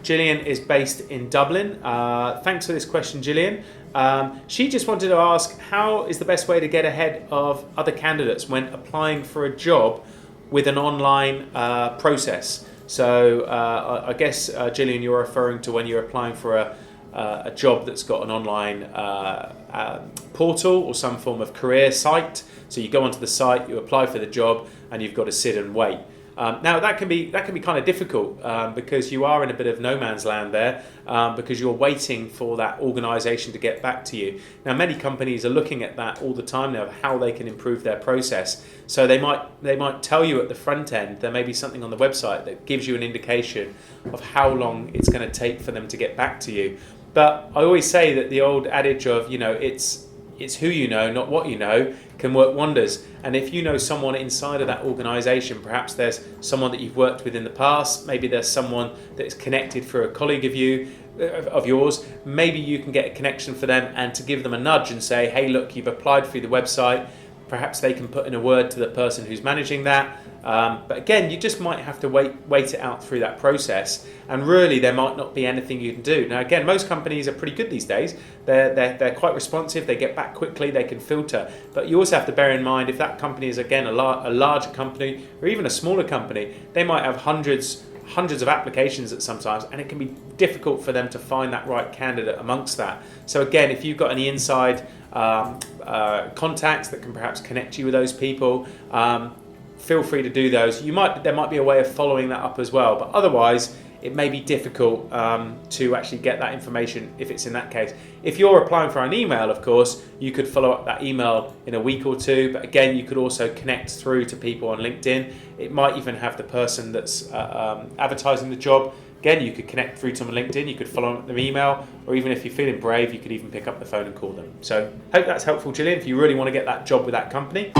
Gillian is based in Dublin. Thanks for this question, Gillian. She just wanted to ask, how is the best way to get ahead of other candidates when applying for a job with an online process? So I guess, Gillian, you're referring to when you're applying for a job that's got an online portal or some form of career site. So you go onto the site, you apply for the job, and you've got to sit and wait. Now that can be kind of difficult because you are in a bit of no man's land there because you're waiting for that organisation to get back to you. Now many companies are looking at that all the time now, how they can improve their process. So they might tell you at the front end, there may be something on the website that gives you an indication of how long it's going to take for them to get back to you. But I always say that the old adage of, it's who you know, not what you know, can work wonders. And if you know someone inside of that organisation, perhaps there's someone that you've worked with in the past, maybe there's someone that's connected through a colleague of yours, maybe you can get a connection for them and to give them a nudge and say, hey, look, you've applied through the website. Perhaps they can put in a word to the person who's managing that. But again, you just might have to wait it out through that process. And really, there might not be anything you can do. Now, again, most companies are pretty good these days. They're quite responsive. They get back quickly. They can filter. But you also have to bear in mind, if that company is, again, a larger company or even a smaller company, they might have hundreds of applications at sometimes, and it can be difficult for them to find that right candidate amongst that. So again, if you've got any inside contacts that can perhaps connect you with those people, feel free to do those. There might be a way of following that up as well, but otherwise it may be difficult to actually get that information if it's in that case. If you're applying for an email, of course, you could follow up that email in a week or two, but again, you could also connect through to people on LinkedIn. It might even have the person that's advertising the job. Again, you could connect through to them on LinkedIn, you could follow up their email, or even if you're feeling brave, you could even pick up the phone and call them. So hope that's helpful, Gillian, if you really want to get that job with that company.